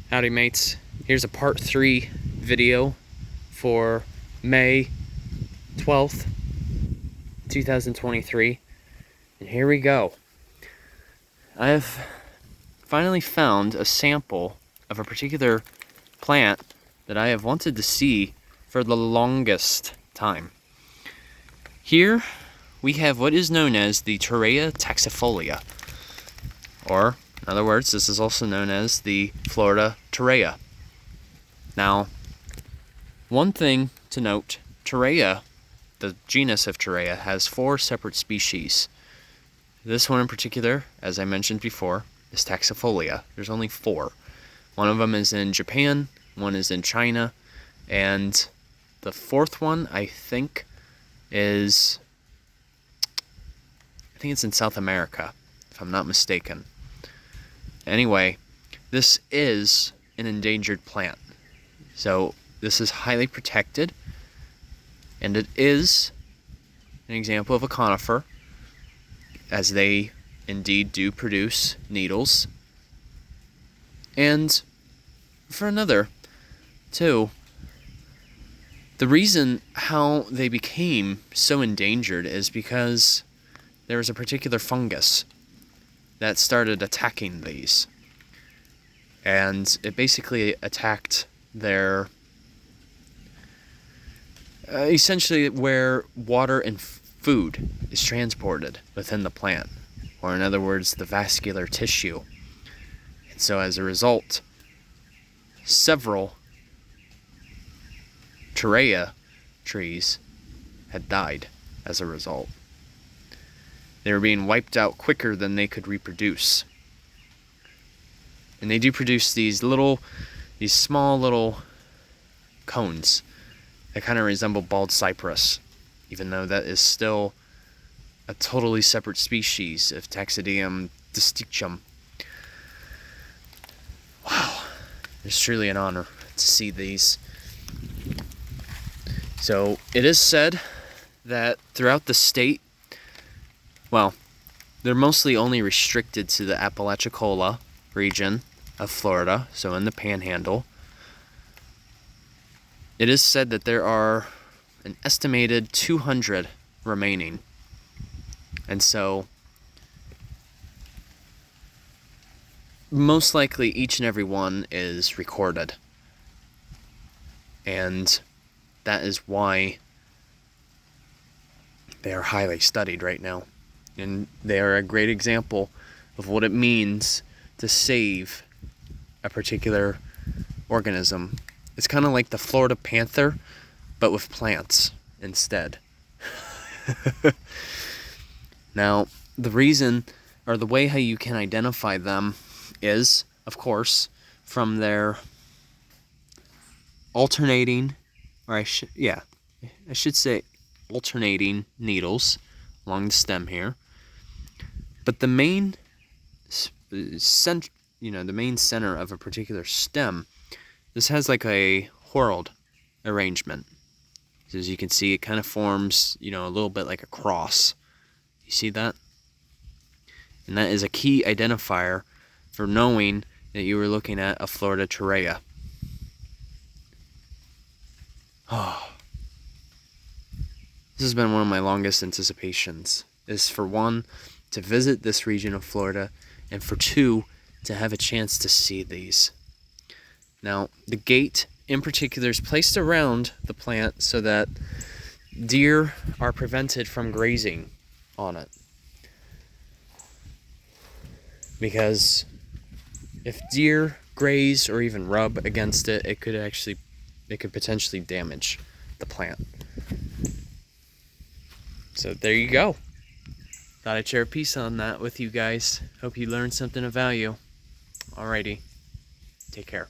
Howdy mates, here's a part 3 video for May 12th, 2023, and here we go. I have finally found a sample of a particular plant that I have wanted to see for the longest time. Here we have what is known as the Torreya taxifolia, or in other words, this is also known as the Florida Torreya. Now, one thing to note, Torreya, the genus of Torreya, has 4 separate species. This one in particular, as I mentioned before, is taxifolia. There's only 4. One of them is in Japan, one is in China, and the 4th one, I think it's in South America, if I'm not mistaken. Anyway, this is an endangered plant. So this is highly protected, and it is an example of a conifer, as they indeed do produce needles. And for another, too, the reason how they became so endangered is because there was a particular fungus that started attacking these, and it basically attacked their essentially where water and food is transported within the plant, or in other words, the vascular tissue. And so as a result, several torreya trees had died as a result. They were being wiped out quicker than they could reproduce. And they do produce these small little cones that kind of resemble bald cypress, even though that is still a totally separate species of Taxidium distichum. Wow, it's truly an honor to see these. So it is said that throughout the state, well, they're mostly only restricted to the Apalachicola region of Florida, so in the Panhandle. It is said that there are an estimated 200 remaining. And so, most likely each and every one is recorded. And that is why they are highly studied right now. And they are a great example of what it means to save a particular organism. It's kind of like the Florida panther, but with plants instead. Now, the reason, or the way how you can identify them is, of course, from their alternating, or I should say alternating needles along the stem here. But the main center of a particular stem, this has like a whorled arrangement. So as you can see, it kind of forms, a little bit like a cross. You see that? And that is a key identifier for knowing that you were looking at a Florida Torreya. Oh. This has been one of my longest anticipations, is for one, to visit this region of Florida, and for 2, to have a chance to see these. Now, the gate in particular is placed around the plant so that deer are prevented from grazing on it. Because if deer graze or even rub against it, it could potentially damage the plant. So there you go. Thought I'd share a piece on that with you guys. Hope you learned something of value. Alrighty. Take care.